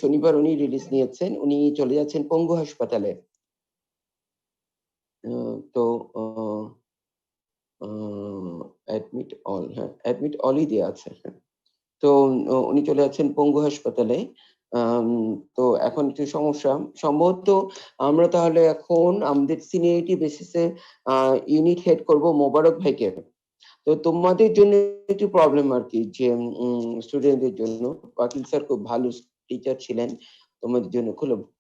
শনিবার উনি রিলিজ নিয়েছেন, উনি চলে যাচ্ছেন পঙ্গু হাসপাতালে। তো অ্যাডমিট অল, হ্যাঁ অ্যাডমিট অলই দেওয়া আছে। তো উনি চলে যাচ্ছেন পঙ্গু হাসপাতালে। তো এখন একটু সমস্যা, সম্ভবত আমরা তাহলে এখন আমাদের সিনিয়রিটি বেসিসে ইউনিট হেড করব মোবারক ভাইকে। তো তোমাদের জন্য একটু প্রবলেম আর কি, যে স্টুডেন্টদের জন্য ওয়াকিল স্যার খুব ভালো টিচার ছিলেন, তোমাদের জন্য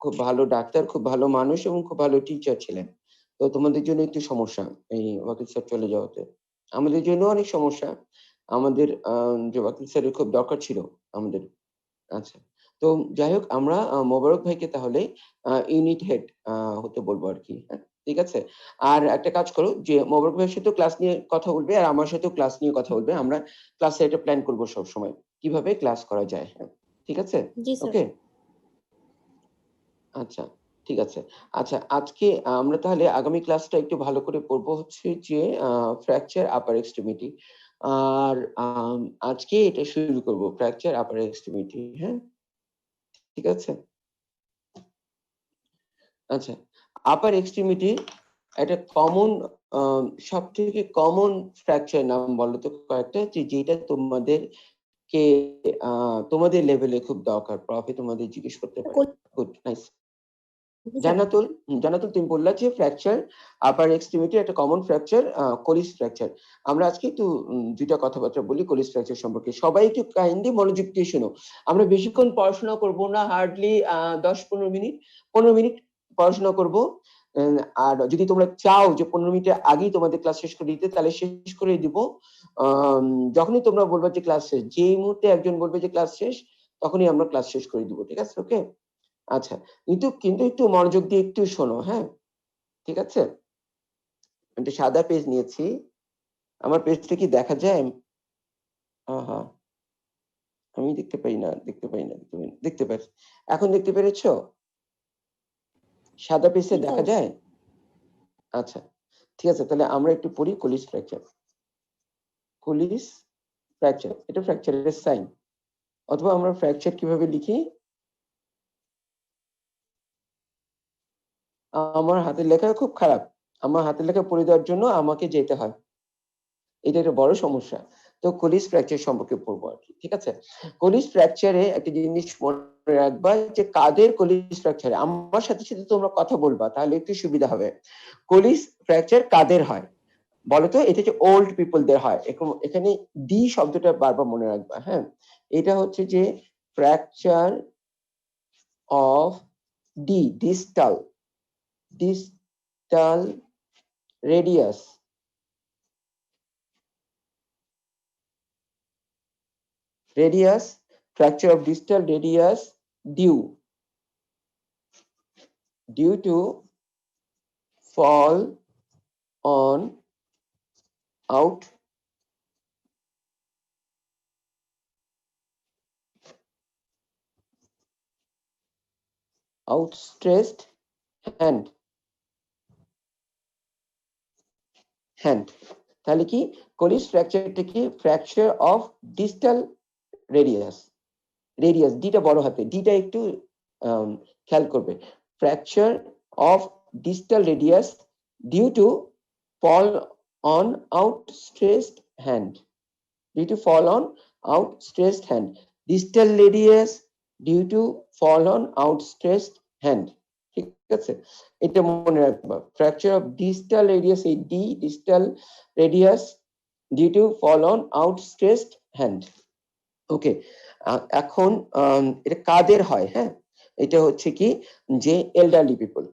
খুব ভালো ডাক্তার, খুব ভালো মানুষ এবং খুব ভালো টিচার ছিলেন। তো তোমাদের জন্য একটু সমস্যা এই ওয়াকিল স্যার চলে যাওয়াতে, আমাদের জন্য অনেক সমস্যা। আমাদের যে ওয়াকিল স্যারের খুব দরকার ছিল আমাদের। আচ্ছা, তো যাই হোক আমরা মোবারক ভাইকে তাহলে ইউনিট হেড হতে বলবো আর কি। হ্যাঁ ঠিক আছে। আর একটা কাজ করো, যে মোবারক ভাইয়ের সাথে ক্লাস নিয়ে কথা বলবে আর আমার সাথেও ক্লাস নিয়ে কথা বলবে, আমরা ক্লাসে একটা প্ল্যান করবো সব সময় কিভাবে ক্লাস করা যায়। হ্যাঁ ঠিক আছে, জি স্যার। ওকে আচ্ছা ঠিক আছে। আচ্ছা আজকে আমরা তাহলে আগামী ক্লাসটা একটু ভালো করে পড়বো হচ্ছে যে ফ্র্যাকচার আপার এক্সট্রিমিটি। আর আজকে এটা শুরু করবো ফ্র্যাকচার আপার এক্সট্রিমিটি। হ্যাঁ ঠিক আছে। আচ্ছা, আপার এক্সট্রিমিটি একটা কমন, সব থেকে কমন ফ্র্যাকচার নাম বলো তো কয়েকটা, যেটা তোমাদের কে তোমাদের লেভেলে খুব দরকার, প্রফে তোমাদের জিজ্ঞেস করতে পারে। Good, nice. জান্নাতুল, জান্নাতুল তুমি বললা যে ফ্র্যাকচার আপার এক্সট্রিমিটি একটা কমন ফ্র্যাকচার কোলিস ফ্র্যাকচার। আমরা আজকে একটু দুইটা কথাবার্তা বলি কোলিস ফ্র্যাকচার সম্পর্কে। সবাই একটু কাইন্ডলি মনোযোগ দিয়ে শোনো। আমরা বেশিক্ষণ পড়াশোনা করব না, হার্ডলি 10-15 মিনিট, 15 মিনিট পড়াশোনা করব। আর যদি তোমরা চাও যে 15 মিনিটের আগেই তোমাদের ক্লাস শেষ করে দিতে, তাহলে শেষ করে দিব। যখনই তোমরা বলবে যে ক্লাস শেষ, যেই মুহূর্তে একজন বলবে যে ক্লাস শেষ, তখনই আমরা ক্লাস শেষ করে দিব, ঠিক আছে? ওকে আচ্ছা, কিন্তু একটু মনোযোগ দিয়ে একটু শোনো। হ্যাঁ ঠিক আছে। একটা সাদা পেজ নিয়েছি, আমার পেজটা কি দেখা যায়? হ্যাঁ আমি দেখতে পাই না, দেখতে পাচ্ছি এখন, দেখতে পেরেছো? সাদা পেজে দেখা যায়? আচ্ছা ঠিক আছে, তাহলে আমরা একটু পড়ি কোলিস ফ্র্যাকচার। কোলিস ফ্র্যাকচার এটা ফ্র্যাকচারের সাইন, অথবা আমরা ফ্র্যাকচার কিভাবে লিখি? আমার হাতের লেখা খুব খারাপ, আমার হাতের লেখা পড়ে দেওয়ার জন্য আমাকে যেতে হয়, এটা একটা বড় সমস্যা। তো কোলিস ফ্র্যাকচার সম্পর্কে পড়বো আর কি, ঠিক আছে। কোলিস ফ্র্যাকচারে একটা জিনিস মনে রাখবা, যে কাদের কোলিস ফ্র্যাকচারে, আমার সাথে সাথে তোমরা কথা বলবা তাহলে একটু সুবিধা হবে। কোলিস ফ্র্যাকচার কাদের হয় বলতো? এটা যে ওল্ড পিপলদের হয়। এখানে ডি শব্দটা বারবার মনে রাখবা। হ্যাঁ এটা হচ্ছে যে fracture of distal radius, fracture of distal radius due to fall on outstretched hand। তাহলে কি কোলিস ফ্র্যাকচারটা কি? ফ্র্যাকচার অফ ডিস্টাল রেডিয়াস, ডিটা বড় হাতে, ডিটা একটু খেয়াল করবে। Fracture of distal radius due to fall on outstretched hand, distal radius due to fall on outstretched hand, ঠিক আছে? এটা মনে রাখবা, ফ্র্যাকচার অফ ডিস্টাল রেডিয়াস, এই ডি distal radius due to fall on outstretched hand. Okay এখন এটা কাদের হয়? হ্যাঁ এটা হচ্ছে কি, যে এল্ডারলি পিপল,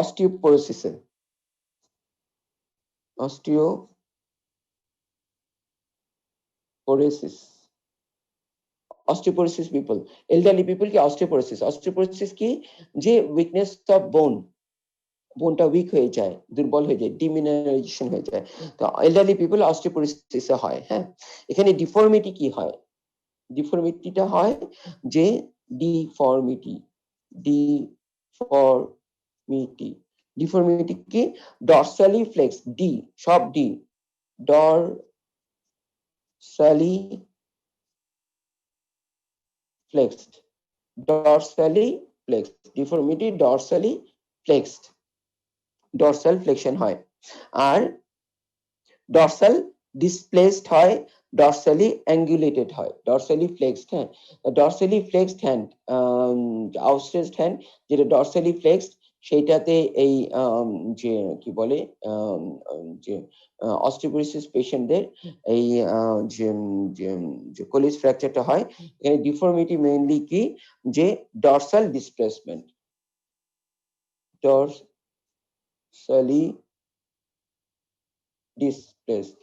অস্টিওপোরোসিসে, অস্টিওপোরোসিস পিপল, এল্ডারলি পিপল কি অস্টিওপোরোসিস কি? যে উইকনেস অফ বোনটা উইক হয়ে যায়, দুর্বল হয়ে যায়, ডিমিনারাইজেশন হয়ে যায়, তো এল্ডারলি পিপল অস্টিওপোরোসিসে হয়। হ্যাঁ এখানে ডিফর্মিটি কি হয়? ডিফর্মিটিটা হয় যে ডিফর্মিটি কি? ডরসালি ফ্লেক্স, ডি সব D, dorsally flexed, dorsally flexed, deformity dorsally flexed, dorsal flexion হয়। আর dorsal displaced হয়, dorsally angulated হয়, dorsally flexed, হ্যাঁ, dorsally flexed hand, outstretched hand যেটা dorsally flexed সেইটাতে এই যে কি বলে যে অস্টিওপোরোসিস পেশেন্টদের এই যে কোলিস ফ্র্যাকচারটা হয়, এখানে ডিফর্মিটি মেইনলি কি, যে dorsal displacement, dorsally displaced,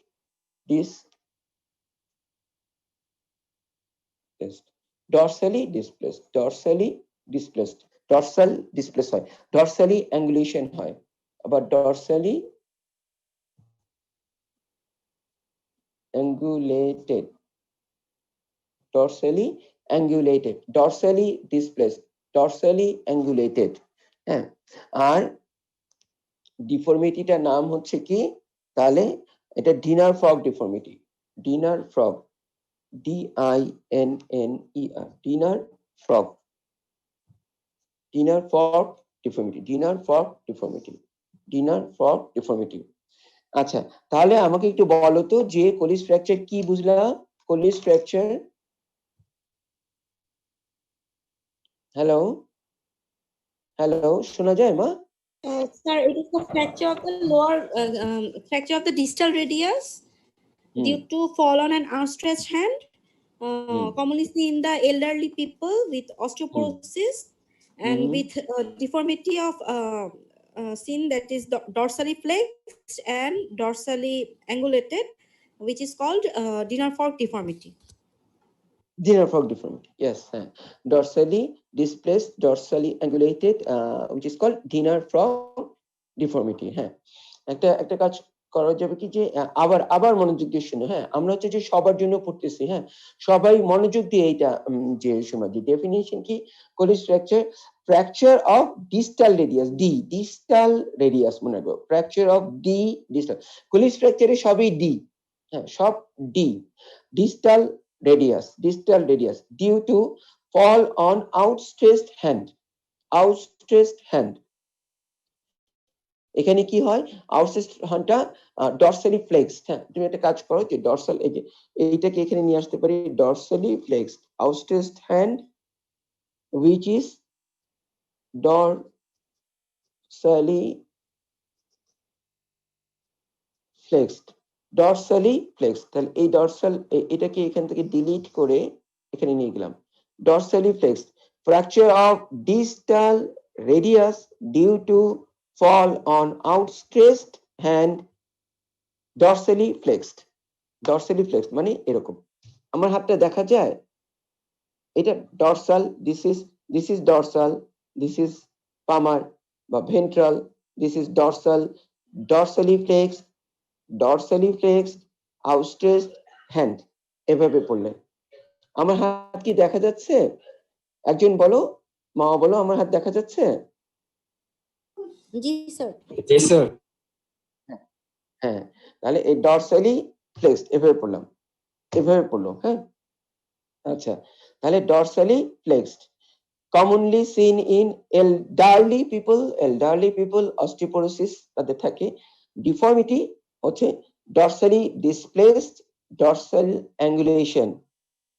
dorsally displaced, dorsally displaced, dorsal displaced হয়, dorsally angulation হয়, আবার dorsally angulated, dorsally angulated, dorsally displaced, dorsally angulated, হ্যাঁ। আর ডিফর্মিটিটার নাম হচ্ছে কি, তাহলে এটা dinner frog deformity, dinner frog, DINNER, dinner frog, dinner frog deformity, dinner frog deformity, dinner frog deformity. আচ্ছা, তাহলে আমাকে একটু বলো তো যে কোলিস ফ্র্যাকচার কি বুঝলাম, কোলিস ফ্র্যাকচার, হ্যালো হ্যালো, শোনা যায় মা? Sir, it is the fracture of the lower fracture of the distal radius due to fall on an outstretched hand, commonly seen in the elderly people with osteoporosis and with deformity of seen that is dorsally flexed and dorsally angulated, which is called dinner fork deformity. Dinner frog deformity, yes, dorsally displaced, dorsally angulated, which is called dinner frog deformity, হ্যাঁ। একটা কাজ করা যাবে কি, যে আবার মনোযোগ দিয়ে শুনো, হ্যাঁ, আমরা হচ্ছে যে সবার জন্য পড়তেছি, হ্যাঁ, সবাই মনোযোগ দিয়ে এইটা যে সময় যে ডেফিনিশন কি, কোলিস fracture, fracture of distal radius, distal radius মনে রাখবো, fracture of distal, কোলিস ফ্র্যাকচারে সবই হ্যাঁ, সব distal radius, due to fall on outstretched hand, outstretched hand, এখানে কি হয়, আউটস্ট্রেচড হ্যান্ডটা ডরসালি ফ্লেক্সড, হ্যাঁ, তুমি একটা কাজ করো যে ডরসাল, এই যে এইটাকে এখানে নিয়ে আসতে পারি, ডরসালি ফ্লেক্সড, আউটস্ট্রেচড hand which is dorsally flexed, dorsally flexed, তাহলে এই ডরসাল, এটাকে এখান থেকে ডিলিট করে এখানে নিয়ে গেলাম, dorsally flexed, fracture of distal radius due to fall on outstretched hand, dorsally flexed, dorsally flexed মানে এরকম, আমার হাতটা দেখা যায়, এটা dorsal, this is dorsal, this is palmar বা ventral, this is dorsal, dorsally flexed, outstretched hand, এভাবে পড়লে আমার হাত কি দেখা যাচ্ছে? একজন বলো, মা বলো, আমার হাত দেখা যাচ্ছে? জি স্যার, জি স্যার। হ্যাঁ, তাহলে এই ডরসালি ফ্লেক্সড এভাবে পড়লাম, এভাবে পড়লো, হ্যাঁ। আচ্ছা, তাহলে ডরসালি ফ্লেক্সড, commonly seen in elderly people osteoporosis তাদের থাকে, ডিফর্মিটি হচ্ছে dorsally displaced, dorsal angulation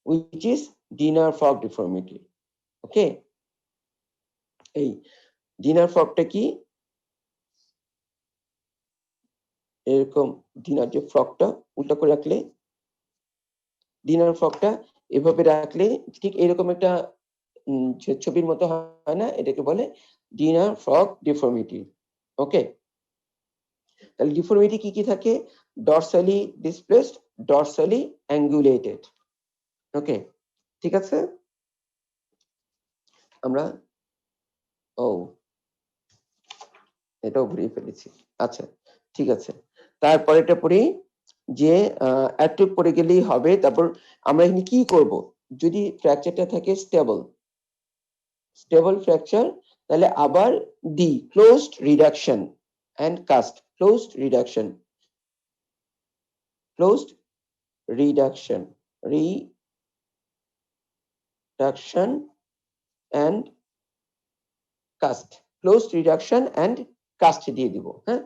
which is dinner frog deformity, ওকে। এই ডিনার ফ্রগটা কি, এরকম ডিনার যে ফ্রগটা উল্টা করে রাখলে, ডিনার ফ্রগটা এভাবে রাখলে ঠিক এরকম একটা ছবির মতো হয় না, এটাকে বলে ডিনার ফ্রগ ডিফর্মিটি, ওকে। তাহলে ডিফর্মিটি কি কি থাকে, ডরসালি ডিসপ্লেসড, ডরসালি অ্যাঙ্গুলেটেড, ওকে, ঠিক আছে। আমরা এটাও ঘুরিয়ে ফেলেছি, আচ্ছা ঠিক আছে। তারপরে এটা পড়ি যে এতটুক পড়ে গেলেই হবে। তারপর আমরা এখানে কি করব, যদি ফ্র্যাকচারটা থাকে স্টেবল ফ্র্যাকচার, তাহলে আবার the closed reduction and cast, closed reduction, closed reduction and cast, closed reduction and cast দিয়ে দিব, হ্যাঁ,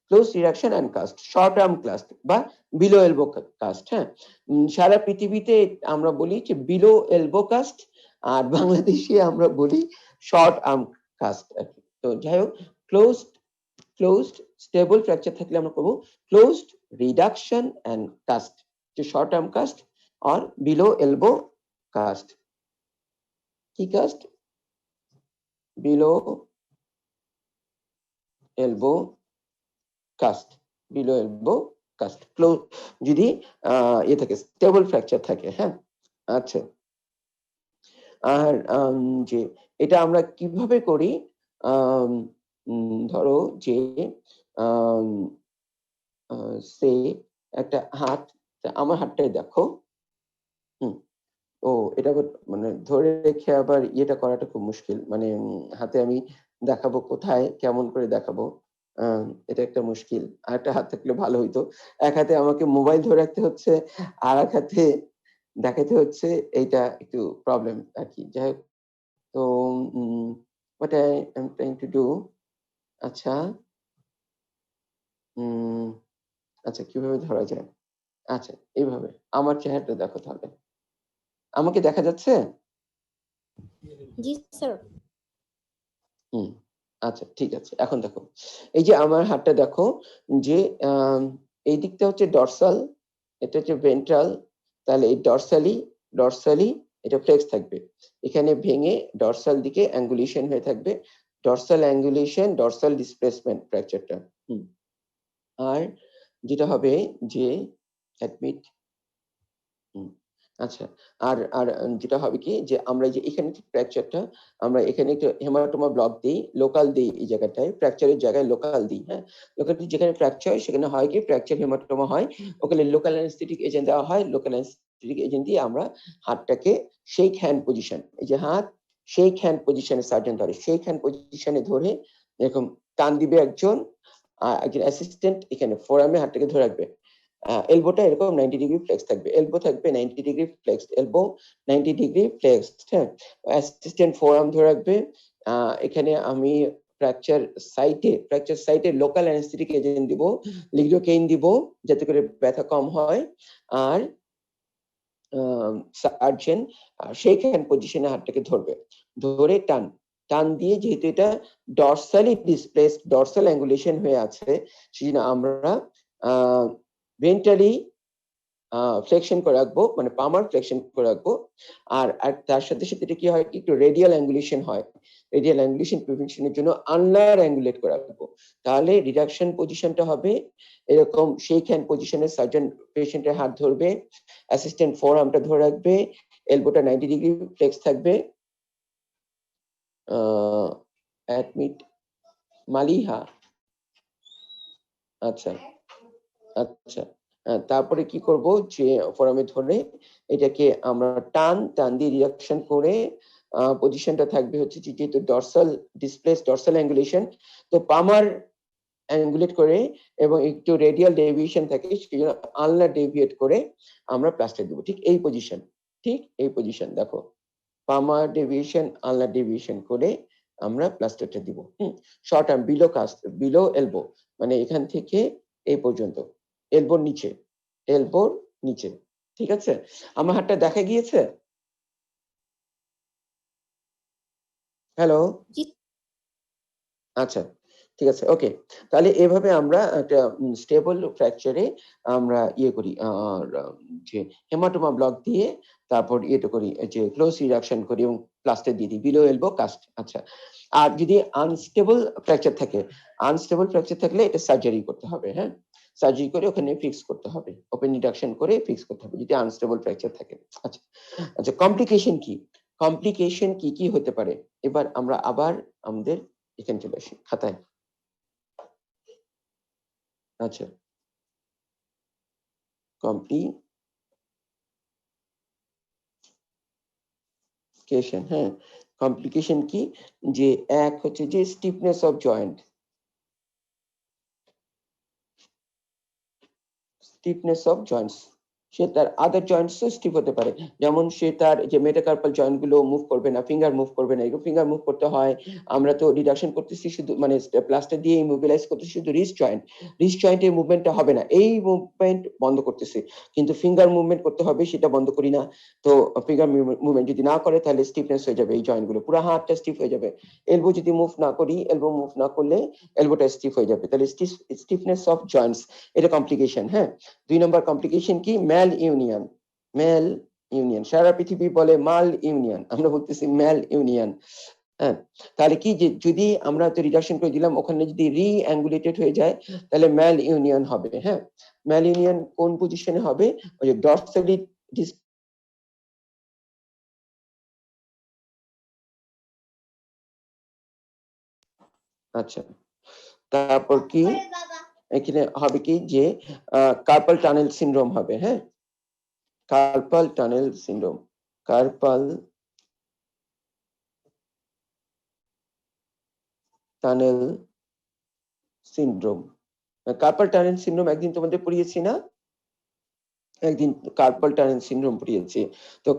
closed reduction and cast, short arm cast বা below elbow cast, হ্যাঁ, সারা পৃথিবীতে আমরা বলি যে below elbow cast, আর বাংলাদেশে আমরা বলি short arm cast। তো যাই হোক, closed stable fracture থাকলে আমরা করব closed reduction and cast, যে short arm cast or below elbow cast। কি cast? below elbow cast, below elbow cast, close যদি ইয়ে থাকে, স্টেবল ফ্র্যাকচার থাকে, হ্যাঁ। আচ্ছা, আর যে এটা আমরা কিভাবে করি, ধরো যে সে একটা হাত, আমার হাতটাই দেখো, ও এটা মানে ধরে রেখে আবার ইয়েটা করাটা খুব মুশকিল, মানে হাতে আমি দেখাবো কোথায়, কেমন করে দেখাবো, এটা একটা মুশকিল। আর একটা হাত থাকলে ভালো হইতো, এক হাতে আমাকে মোবাইল ধরে রাখতে হচ্ছে, আর এক হাতে দেখাতে হচ্ছে, এইটা একটু প্রবলেম আর কি। যাই হোক, তো what I am trying to do, আচ্ছা, আচ্ছা কিভাবে ধরা যায়, আচ্ছা এইভাবে, আমার চেহারাটা দেখো তাহলে, আমাকে দেখা যাচ্ছে? জি স্যার। আচ্ছা ঠিক আছে, এখন দেখো, এই যে আমার হাতটা দেখো, যে এই দিকটা হচ্ছে ডরসাল, এটা হচ্ছে ভেন্ট্রাল, তাহলে এই ডরসালি এটা ফ্লেক্স থাকবে, এখানে ভেঙে ডরসাল দিকে অ্যাঙ্গুলেশন হয়ে থাকবে, ডরসাল অ্যাঙ্গুলেশন, ডরসাল ডিসপ্লেসমেন্ট ফ্র্যাকচারটা। আর যেটা হবে যে অ্যাডমিট, আচ্ছা, আর আর যেটা হবে কি, যে আমরা যে এখানে ফ্র্যাকচারটা, আমরা এখানে একটা হেমাটোমা ব্লক দিই, লোকাল দিই, এই জায়গাটায় ফ্র্যাকচারের জায়গায় লোকাল দিই, হ্যাঁ, লোকাল যেখানে ফ্র্যাকচার হয় সেখানে হয় কি ফ্র্যাকচার হেমাটোমা হয়, ওখানে লোকাল অ্যানেস্থেটিক এজেন্ট দেওয়া হয়, লোকাল অ্যানেস্থেটিক এজেন্ট দিয়ে আমরা হাতটাকে শেক হ্যান্ড পজিশন, এই যে হাত শেক হ্যান্ড পজিশনে সার্জন ধরে, শেক হ্যান্ড পজিশনে ধরে এরকম টান দিবে একজন, একজন অ্যাসিস্ট্যান্ট এখানে ফোরামে হাতটাকে ধরে রাখবে, এলবোটা এরকম 90 ডিগ্রি ফ্লেক্স থাকবে, এলবো থাকবে 90 ডিগ্রি ফ্লেক্সড, এলবো 90 ডিগ্রি ফ্লেক্সড, হ্যাঁ, অ্যাসিস্ট্যান্ট ফোরাম ধরে রাখবে, এখানে আমি ফ্র্যাকচার সাইটে লোকাল অ্যানেস্থেটিক এজেন্ট দিব, লিডোকেইন দিব যাতে করে ব্যথা কম হয়, আর সার্জন শেক হ্যান্ড পজিশনে হাতটাকে ধরবে, ধরে টান দিয়ে, যেহেতু এটা ডরসালি ডিসপ্লেসড, ডরসাল অ্যাঙ্গুলেশন হয়ে আছে, সেজন্য আমরা ভেন্ট্রালি ফ্লেকশন করে রাখবো, মানে পামার ফ্লেকশন করে রাখবো, আর তার সাথে সাথে এটা কি হয়, একটু রেডিয়াল অ্যাঙ্গুলেশন হয়, রেডিয়াল অ্যাঙ্গুলেশন প্রিভেনশনের জন্য আনলার অ্যাঙ্গুলেট করে রাখবো, তাহলে রিডাকশন পজিশনটা হবে এরকম, শেক হ্যান্ড পজিশনে সার্জন পেশেন্টের হাত ধরবে, অ্যাসিস্ট্যান্ট ফোরআর্মটা ধরে রাখবে, এলবোটা 90 ডিগ্রি ফ্লেক্স থাকবে, অ্যাডমিট মালিহা, আচ্ছা আচ্ছা, তারপরে কি করব, যে ফোরামে ধরে এটাকে আমরা টান দিয়ে রিডাকশন করে, পজিশনটা থাকবে হচ্ছে যেহেতু ডরসাল ডিসপ্লেস, ডরসাল অ্যাঙ্গুলেশন, তো পামার অ্যাঙ্গুলেট করে এবং একটু রেডিয়াল ডেভিয়েশন থাকে, সেই জন্য আলনার ডেভিয়েট করে আমরা প্লাস্টার দিব, ঠিক এই পজিশন দেখো, পামার ডেভিয়েশন, আলনার ডেভিয়েশন করে আমরা প্লাস্টারটা দিব। শর্ট আর্ম বিলো এলবো, মানে এখান থেকে এই পর্যন্ত, এলবোর নিচে, ঠিক আছে? আমার হাতটা দেখা গিয়েছে? হ্যালো, আচ্ছা ঠিক আছে, ওকে, তাহলে এভাবে আমরা একটা স্টেবল ফ্র্যাকচারে আমরা ইয়ে করি, যে হেমাটোমা ব্লক দিয়ে, তারপর ইয়েটা করি, যে ক্লোজ রিডাকশন করি এবং প্লাস্টার দিয়ে দিই, বিলো এলবো কাস্ট। আচ্ছা, আর যদি আনস্টেবল ফ্র্যাকচার থাকলে এটা সার্জারি করতে হবে, হ্যাঁ, সার্জারি করে ওখানে ফিক্স করতে হবে, ওপেন রিডাকশন করে ফিক্স করতে হবে যদি আনস্টেবল ফ্র্যাকচার থাকে। আচ্ছা আচ্ছা, কমপ্লিকেশন কি হতে পারে, এবার আমরা আবার আমাদের এখানে চলে আসি খাতায়। আচ্ছা, কমপ্লিকেশন, হ্যাঁ, কমপ্লিকেশন কি, যে এক হচ্ছে যে স্টিফনেস অফ জয়েন্ট, সে তার আদার জয়েন্টসও স্টিফ হতে পারে, যেমন সে তার যে মেটাকার্পাল জয়েন্ট গুলো মুভ করবে না, ফিঙ্গার মুভ করবে না। এগুলো ফিঙ্গার মুভ করতে হয়, আমরা তো রিডাকশন করতেছি শুধু মানে প্লাস্টার দিয়ে ইমোবিলাইজ করতেছি শুধু রিস্ট জয়েন্টের মুভমেন্টটা হবে না, এই মুভমেন্ট বন্ধ করতেছে, কিন্তু ফিঙ্গার মুভমেন্ট করতে হবে সেটা বন্ধ করি না। তো ফিঙ্গার মুভমেন্ট যদি না করে তাহলে স্টিফনেস হয়ে যাবে এই জয়েন্ট গুলো, পুরো হাতটা স্টিফ হয়ে যাবে। এলবো যদি মুভ না করি, এলবো মুভ না করলে এলবোটা স্টিফ হয়ে যাবে, তাহলে স্টিফনেস অফ জয়েন্টস এটা কমপ্লিকেশন। হ্যাঁ, 2 নম্বর কমপ্লিকেশন কি? ম্যাল ইউনিয়ন। সারা পৃথিবী বলে মাল ইউনিয়ন, আমরা বলতেছি ম্যাল ইউনিয়ন। হ্যাঁ, তাহলে কি যে যদি আমরা তো রিডাকশন করে দিলাম, ওখানে যদি রিঅ্যাঙ্গুলেটেড হয়ে যায় তাহলে ম্যাল ইউনিয়ন হবে। হ্যাঁ, ম্যাল ইউনিয়ন কোন পজিশনে হবে? ওই যে ডরসালি আচ্ছা, তারপর কি এখানে হবে কি যে কার্পাল টানেল সিনড্রোম হবে। হ্যাঁ, carpal tunnel syndrome, carpal tunnel syndrome. Carpal tunnel syndrome একদিন তোমাদের পড়িয়েছি না? একদিন কার্পাল টানেল সিনড্রোম পড়িয়েছি, তো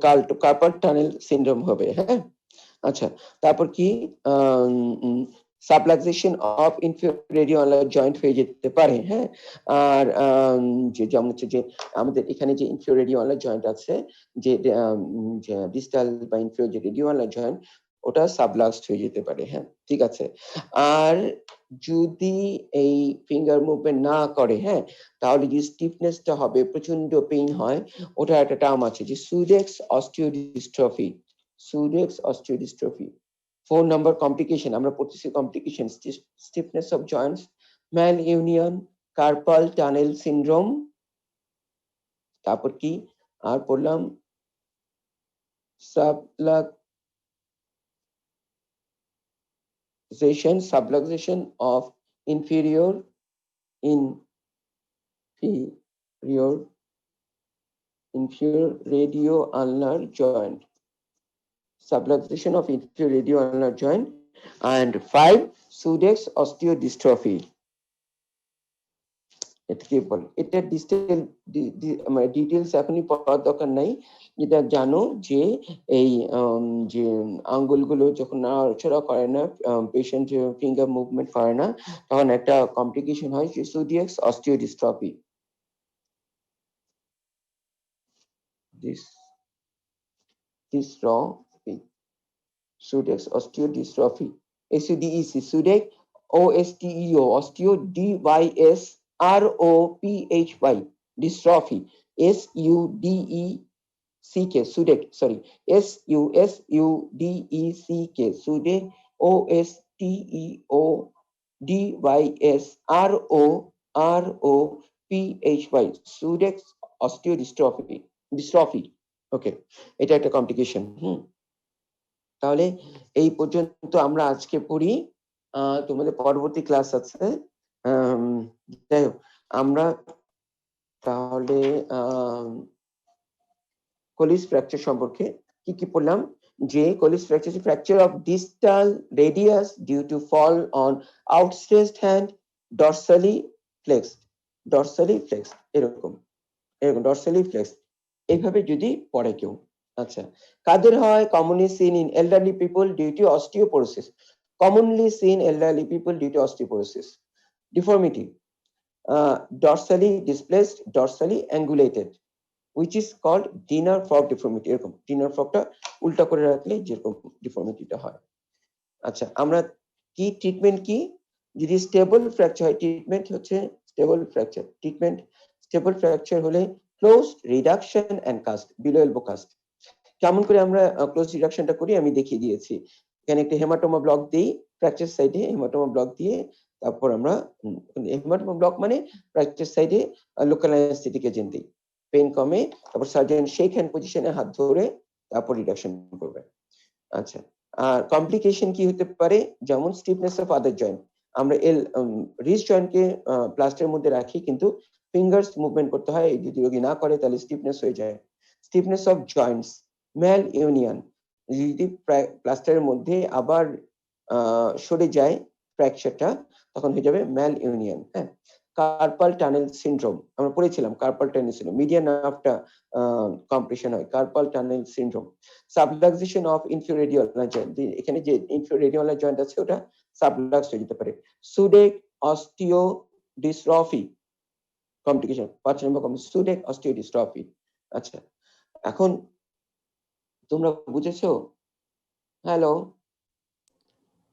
কার্পাল টানেল সিনড্রোম হবে। হ্যাঁ, আচ্ছা, তারপর কি subluxation of inferior radio ulnar joint হয়ে যেতে পারে। হ্যাঁ, আর যেমন হচ্ছে যে আমাদের এখানে যে ইনফিরিয়র রেডিও আনলার জয়েন্ট আছে, যে ডিস্টাল বা ইনফিরিয়র যে রেডিও আনলার জয়েন্ট, ওটা সাবলাক্সড হয়ে যেতে পারে। হ্যাঁ, ঠিক আছে। আর যদি এই ফিঙ্গার মুভমেন্ট না করে, হ্যাঁ, তাহলে যে স্টিফনেসটা হবে, প্রচন্ড পেইন হয়, ওটা একটা টার্ম আছে যে সুডেক্স অস্টিওডিস্ট্রফি। 4 নম্বর কমপ্লিকেশন আমরা পড়তেছি, complication stiffness of joints, mall union, carpal tunnel syndrome, তারপর কি আর পড়লাম subluxation of inferior radio ulnar joint, subluxation of inferior radio ulnar joint, and 5 Sudex osteodystrophy. এটা কি বল, এটা ডিটেলস এখনই পড়ার দরকার নাই, যেটা জানো যে এই যে আঙ্গুলগুলো যখন নড়াচড়া করে না, পেশেন্ট ফিঙ্গার মুভমেন্ট করে না, তখন একটা কমপ্লিকেশন হয় যে সুডিয়াক্স অস্টিওডিস্ট্রফি। Sudex osteodystrophy, SUDEC, Sudex, OSTEO, osteo, DYSROPHY, dystrophy, SUDECK, Sudeck, sorry, SUDECK, Sudeck, OSTEO, DYSROPHY, Sudex osteodystrophy, ওকে, এটা একটা কমপ্লিকেশন। তাহলে এই পর্যন্ত আমরা আজকে পড়ি, তোমাদের পরবর্তী ক্লাস আছে। যাই হোক, আমরা তাহলে কোলিস ফ্র্যাকচার সম্পর্কে কি কি পড়লাম, যে Colles fracture of distal radius due to fall on outstretched hand, dorsally flexed, এরকম ডরসালি ফ্লেক্সড, এইভাবে যদি পড়ে কেউ। আচ্ছা, কাদের হয়? commonly seen in elderly people due to osteoporosis, deformity, dorsally displaced, dorsally angulated, which is called dinner frog deformity। এরকম dinner frogটা উল্টা করে রাখলে যেরকম ডিফর্মিটিটা হয়। আচ্ছা, আমরা কি ট্রিটমেন্ট কি? যদি স্টেবল ফ্র্যাকচার হয়, ট্রিটমেন্ট হচ্ছে স্টেবল ফ্র্যাকচার হলে close reduction and cast, below elbow cast. কেমন করে আমরা ক্লোজ রিডাকশনটা করি আমি দেখিয়ে দিয়েছি। এখানে একটা হেমাটোমা ব্লক দিই, ফ্র্যাকচার সাইডে হেমাটোমা ব্লক দিয়ে, তারপর আমরা হেমাটোমা ব্লক মানে ফ্র্যাকচার সাইডে লোকাল অ্যানেস্থেটিক এজেন্ট দিই, পেইন কমে, তারপর সার্জন শেক হ্যান্ড পজিশনে হাত ধরে তারপর রিডাকশন করবে। আচ্ছা, আর কমপ্লিকেশন কি হতে পারে? যেমন স্টিফনেস অফ আদার জয়েন্ট, আমরা রিস্ট জয়েন্টকে প্লাস্টারের মধ্যে রাখি, কিন্তু ফিঙ্গার্স মুভমেন্ট করতে হয়, যদি রোগী না করে তাহলে স্টিফনেস হয়ে যায়। Stiffness of joints, mall union, যদি প্লাস্টারের মধ্যে আবার সরে যায় ফ্র্যাকচারটা, তখন হয়ে যাবে ম্যাল ইউনিয়ন। হ্যাঁ, কার্পাল টানেল সিনড্রোম, আমরা পড়েছিলাম কার্পাল টানেল সিনড্রোম, মিডিয়ান নার্ভটা কম্প্রেশন হয়, carpal tunnel syndrome. Subluxation of inferior radioulnar joint, এখানে যে ইনফিউরেডিওলার জয়েন্ট আছে ওটা সাবলাক্স হয়ে যেতে পারে। সুডেক অস্টিও ডিস্ট্রফি কমপ্লিকেশন, 5 নম্বর সুডেক অস্টিও ডিস্ট্রফি। আচ্ছা, এখন তোমরা বুঝেছো? হ্যালো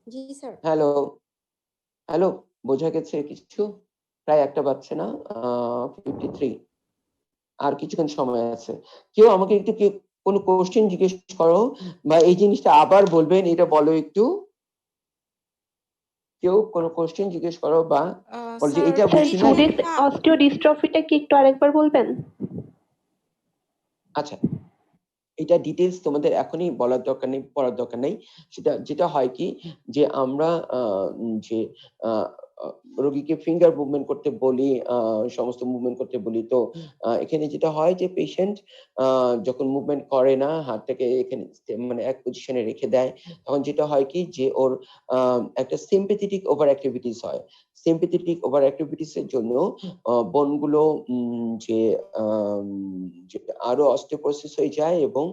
জি স্যার। হ্যালো হ্যালো, বোঝা গেছে কিছু? প্রায় একটা বাজছে না, 53, আর কিছুক্ষণ সময় আছে। কেউ আমাকে একটু কোনো কোশ্চেন জিজ্ঞেস করো, বা এই জিনিসটা আবার বলবেন, এটা বলো একটু। কেউ কোনো কোশ্চেন জিজ্ঞেস করো বা বলো যে এটা বুঝি না। সুডেক অস্টিওডিস্ট্রফিটা কি একটু আরেকবার বলবেন? আচ্ছা, এটা ডিটেলস তোমাদের এখনই বলার দরকার নেই, পড়ার দরকার নেই। সেটা যেটা হয় কি, যে আমরা যে রোগীকে ফিঙ্গার মুভমেন্ট করতে বলি, সমস্ত মুভমেন্ট করতে বলি, তো এখানে যেটা হয় যে পেশেন্ট যখন মুভমেন্ট করে না, হাতটাকে এখানে মানে এক পজিশনে রেখে দেয়, তখন যেটা হয় কি যে ওর একটা সিম্পেথেটিক ওভার অ্যাক্টিভিটিস হয়। সিম্পেথেটিক ওভার অ্যাক্টিভিটিস এর জন্য বোনগুলো যে আরো অস্টিওপোরোসিস হয়ে যায় এবং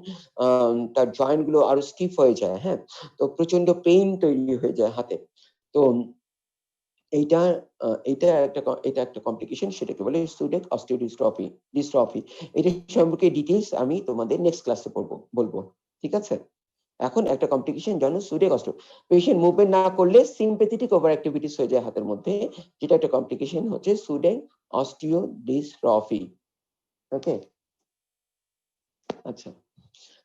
তার জয়েন্ট গুলো আরো স্টিফ হয়ে যায়। হ্যাঁ, তো প্রচন্ড পেইন তৈরি হয়ে যায় হাতে। তো এইটা এটা একটা কমপ্লিকেশন, সেটাকে বলে সুডেক অস্টিওডিস্ট্রফি। এটা সম্পর্কে ডিটেইলস আমি তোমাদের নেক্সট ক্লাসে বলবো, ঠিক আছে? এখন একটা কমপ্লিকেশন জানো, সুডেক অস্টিও, পেশেন্ট মুভমেন্ট না করলে সিম্পেথেটিক ওভার অ্যাক্টিভিটিস হয়ে যায় হাতের মধ্যে, যেটা একটা কমপ্লিকেশন হচ্ছে সুডেক অস্টিওডিস্ট্রফি। ওকে, আচ্ছা,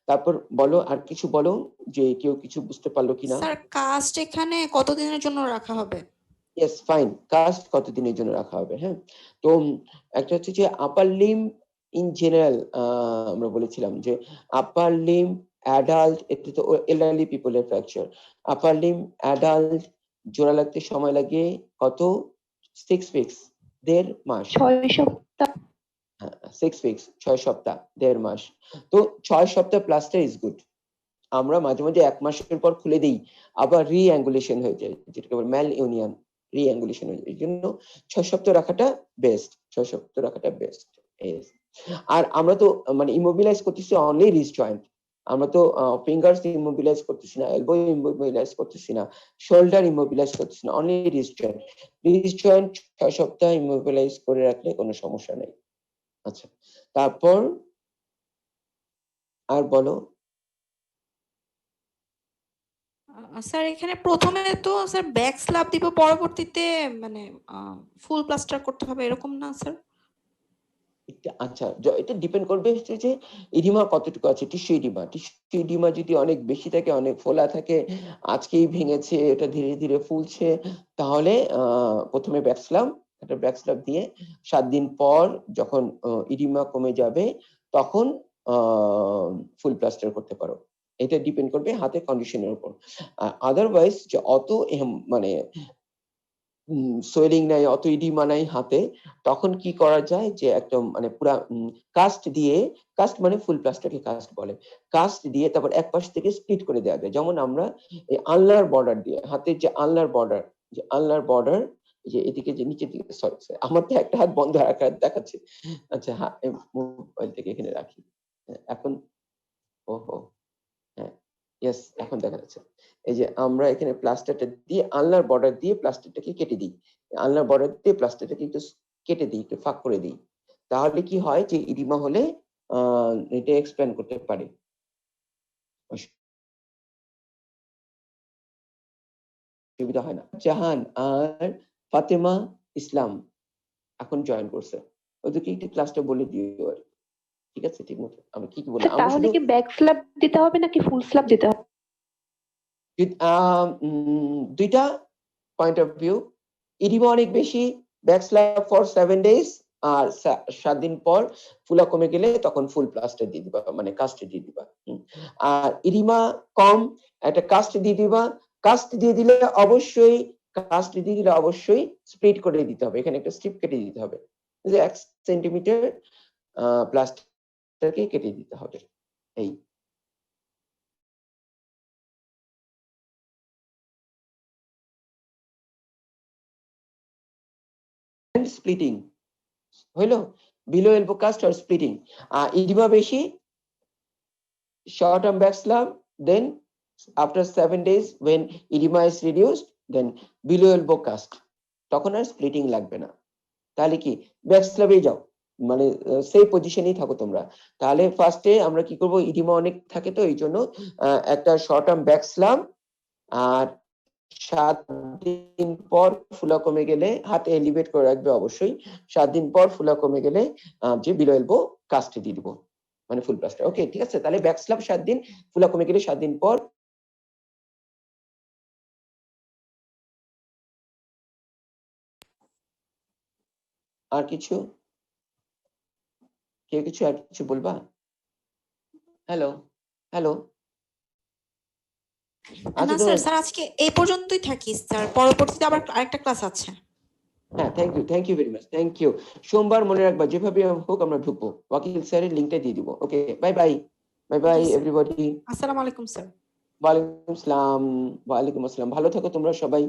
তারপর বলো আর কিছু বলো, যে কেউ কিছু বুঝতে পারলো কিনা। স্যার কাস্ট এখানে কতদিনের জন্য রাখা হবে? ইয়েস, ফাইন, কাস্ট কতদিনের জন্য রাখা হবে। হ্যাঁ, তো একটা হচ্ছে যে আপার লিম ইন জেনারেল, আমরা বলেছিলাম যে আপার লিম অ্যাডাল্ট, এটা তো এল্ডারলি পিপলের ফ্র্যাকচার। আপার লিম অ্যাডাল্ট জোড়া লাগতে সময় লাগে কত? 6 উইকস, 1.5 মাস। 6 সপ্তাহ। 6 উইকস, 6 সপ্তাহ, 1.5 মাস। তো 6 সপ্তাহ প্লাসটা ইজ গুড। আমরা মাঝে মাঝে 1 মাসের পর খুলে দিই, আবার রিঅ্যাঙ্গুলেশন হয়ে যায়, যেটাকে বলে ম্যাল ইউনিয়ন, রিঅ্যাঙ্গুলেশন হয়ে যায়। এই জন্য 6 সপ্তাহ রাখাটা বেস্ট, 6 সপ্তাহ রাখাটা বেস্ট। আর আমরা তো মানে ইমোবিলাইজ করতেছি অনলি রিস্ট জয়েন্ট, আমরা তো ফিঙ্গার্স ইমোবিলাইজ করতেছি না, এলবো ইমোবিলাইজ করতেছি না, শোল্ডার ইমোবিলাইজ করতেছি না, only wrist joint. Wrist joint 6 সপ্তাহ ইমোবিলাইজ করে রাখলে কোনো সমস্যা নেই। আচ্ছা, তারপর আর বলো। স্যার এখানে প্রথমে তো স্যার ব্যাক স্ল্যাব দিব, পরবর্তীতে মানে ফুল প্লাস্টার করতে হবে, এরকম না স্যার? আচ্ছা, এটা ডিপেন্ড করবে হচ্ছে যে ইডিমা কতটুকু আছে, টিস্যু ইডিমা যদি অনেক বেশি থাকে, অনেক ফোলা থাকে, আজকেই ভেঙেছে, এটা ধীরে ধীরে ফুলছে, তাহলে প্রথমে ব্যাকস্ল্যাব দিয়ে 7 দিন পর যখন ইডিমা কমে যাবে, তখন ফুল প্লাস্টার করতে পারো। এটা ডিপেন্ড করবে হাতের কন্ডিশনের উপর। আদারওয়াইজ যে অত মানে সোয়েলিং নাই, অত ইডিমা নাই হাতে, তখন কি করা যায় যে একদম মানে পুরা কাস্ট দিয়ে, কাস্ট মানে ফুল প্লাস্টারকে কাস্ট বলে, কাস্ট দিয়ে তারপর এক পাশ থেকে স্প্লিট করে দেওয়া যায়। যেমন আমরা এই আলনার বর্ডার দিয়ে, হাতের যে আলনার বর্ডার, যে এদিকে যে নিচের দিকে, সরি আমার তো একটা হাত বন্ধ রাখা দেখাচ্ছে। আচ্ছা, হ্যাঁ, মোবাইলটাকে এখানে রাখি। এখন ওহো, হ্যাঁ, ইয়েস, এখন দেখা যাচ্ছে। এই যে আমরা এখানে প্লাস্টারটা দিয়ে, আলনার বর্ডার দিয়ে প্লাস্টারটাকে কেটে দিই, আলনার বর্ডার দিয়ে প্লাস্টারটাকে একটু কেটে দিই, একটু ফাঁক করে দিই, তাহলে কি হয় যে ইডিমা হলে এটা এক্সপ্যান্ড করতে পারে। অসুবিধা হয় না। জাহান আর ফাতেমা ইসলাম এখন জয়েন করছে, ওদেরকে একটু ক্লাসটা বলে দিও আর, ঠিক আছে? ঠিক মতো আমি কি বললাম, আমরা তাহলে শুধু কি ব্যাক স্ল্যাব দিতে হবে নাকি ফুল স্ল্যাব দিতে হবে? দুইটা পয়েন্ট অফ ভিউ। ইডিমা অনেক বেশি, ব্যাক স্ল্যাব ফর 7 ডেজ, আর 7 দিন পর ফুলা কমে গেলে তখন ফুল প্লাস্টার দিয়ে দিবা, মানে কাস্ট দিয়ে দিবা। আর ইডিমা কম, একটা কাস্ট দিয়ে দিবা। কাস্ট দিয়ে দিলে অবশ্যই স্প্লিট করে দিতে হবে, এখানে একটা স্ট্রিপ কেটে দিতে হবে, যে 1 সেন্টিমিটার প্লাস্টারকে কেটে দিতে হবে। এই and splitting. হইলো? Below elbow cast or splitting. Edema বেশি, short arm back slab, then after 7 days when edema is reduced, then below elbow cast. তখন আর স্প্লিটিং লাগবে না। তাহলে কি ব্যাক স্ল্যাবে যাও, মানে সেই পজিশনেই থাকো তোমরা। তাহলে ফার্স্টে আমরা কি করব, ইডিমা অনেক থাকে তো এই জন্য একটা শর্ট আর্ম ব্যাক স্ল্যাব, আর 7 দিন পর ফুলা কমে গেলে হাতে এলিভেট করে রাখবে অবশ্যই। 7 দিন পর ফুলা কমে গেলে যে বিলো এলবো কাস্টে দিয়ে দিব, মানে ফুল প্লাস্টার। ওকে, ঠিক আছে। তাহলে ব্যাক স্ল্যাব 7 দিন, ফুলা কমে গেলে 7 দিন পর। আর কিছু কেউ কিছু আর কিছু বলবা? Hello hello. না স্যার, স্যার আজকে এই পর্যন্তই থাকি স্যার, পরবর্তীতে আবার আরেকটা ক্লাস আছে। হ্যাঁ, thank you very much, thank you. সোমবার মনে রাখবা, যেভাবে হোক আমরা ঢুকবো। ওয়াকিল স্যারের লিংকটা দিয়ে দিব। Okay, bye bye, bye bye everybody. আসসালামু আলাইকুম স্যার। ওয়ালাইকুম আসসালাম। ভালো থাকো তোমরা সবাই।